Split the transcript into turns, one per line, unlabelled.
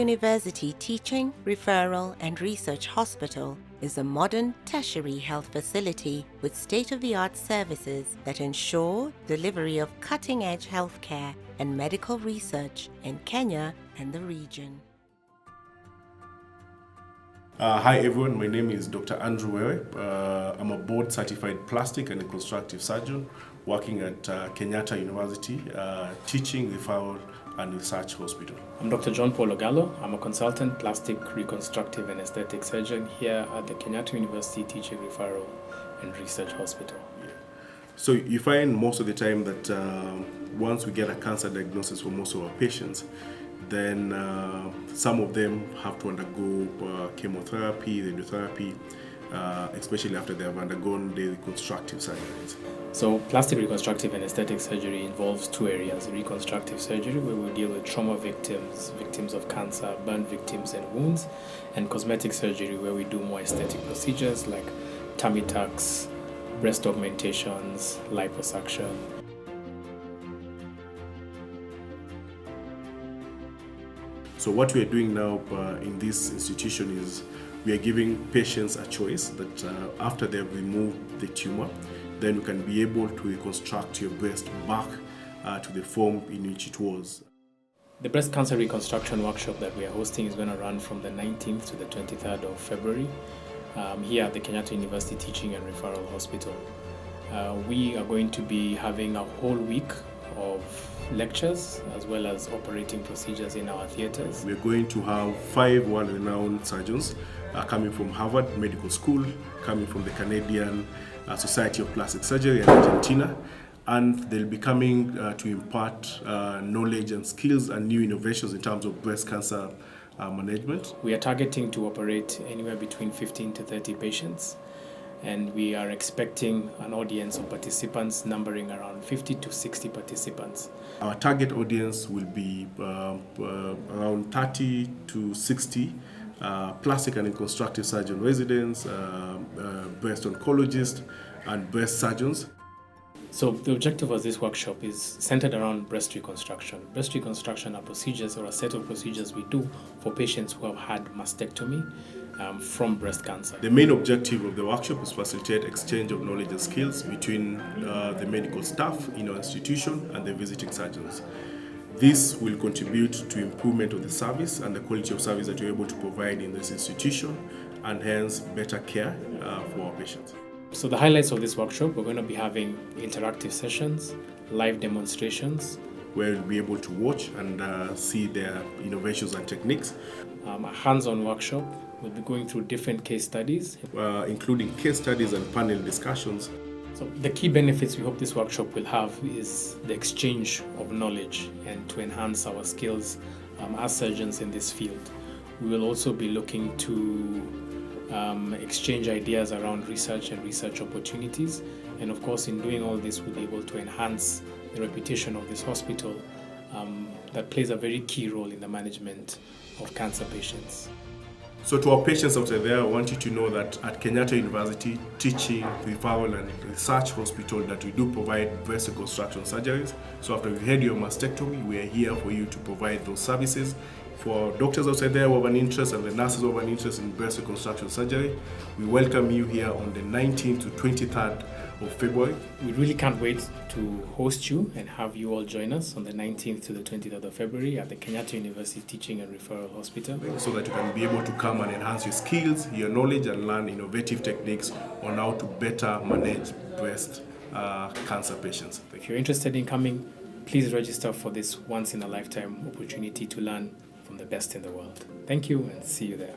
University Teaching, Referral and Research Hospital is a modern tertiary health facility with state-of-the-art services that ensure delivery of cutting-edge healthcare and medical research in Kenya and the region.
Hi everyone, my name is Dr. Andrew Wewe. I'm a board-certified plastic and reconstructive surgeon working at Kenyatta University, teaching, referral and research hospital.
I'm Dr. John Paul Ogalo. I'm a consultant plastic, reconstructive and aesthetic surgeon here at the Kenyatta University Teaching, Referral and Research Hospital.
Yeah. So you find most of the time that once we get a cancer diagnosis for most of our patients, then some of them have to undergo chemotherapy, radiotherapy, especially after they have undergone the reconstructive surgeries.
So plastic reconstructive and aesthetic surgery involves two areas: reconstructive surgery, where we deal with trauma victims, victims of cancer, burn victims and wounds, and cosmetic surgery, where we do more aesthetic procedures like tummy tucks, breast augmentations, liposuction.
So what we are doing now in this institution is we are giving patients a choice that after they have removed the tumor, then you can be able to reconstruct your breast back to the form in which it was.
The Breast Cancer Reconstruction Workshop that we are hosting is going to run from the 19th to the 23rd of February here at the Kenyatta University Teaching and Referral Hospital. We are going to be having a whole week of lectures as well as operating procedures in our theatres.
We're going to have 5 world-renowned surgeons coming from Harvard Medical School, coming from the Canadian Society of Plastic Surgery in Argentina, and they'll be coming to impart knowledge and skills and new innovations in terms of breast cancer management.
We are targeting to operate anywhere between 15 to 30 patients, and we are expecting an audience of participants numbering around 50 to 60 participants.
Our target audience will be around 30 to 60 plastic and reconstructive surgeon residents, breast oncologists, and breast surgeons.
So the objective of this workshop is centered around breast reconstruction. Breast reconstruction are procedures or a set of procedures we do for patients who have had mastectomy from breast cancer.
The main objective of the workshop is to facilitate exchange of knowledge and skills between the medical staff in our institution and the visiting surgeons. This will contribute to improvement of the service and the quality of service that you're able to provide in this institution, and hence better care for our patients.
So the highlights of this workshop, we're going to be having interactive sessions, live demonstrations,
where you'll be able to watch and see their innovations and techniques.
A hands-on workshop, we'll be going through different case studies,
including case studies and panel discussions.
So the key benefits we hope this workshop will have is the exchange of knowledge and to enhance our skills as surgeons in this field. We will also be looking to exchange ideas around research and research opportunities. And of course, in doing all this, we'll be able to enhance the reputation of this hospital that plays a very key role in the management of cancer patients.
So to our patients out there, I want you to know that at Kenyatta University Teaching, Referral and Research Hospital that we do provide breast reconstruction surgeries. So after you've had your mastectomy, we are here for you to provide those services. For doctors outside there who have an interest and the nurses who have an interest in breast reconstruction surgery, we welcome you here on the 19th to 23rd of February.
We really can't wait to host you and have you all join us on the 19th to the 23rd of February at the Kenyatta University Teaching and Referral Hospital.
So that you can be able to come and enhance your skills, your knowledge, and learn innovative techniques on how to better manage breast cancer patients.
If you're interested in coming, please register for this once-in-a-lifetime opportunity to learn from the best in the world. Thank you and see you there.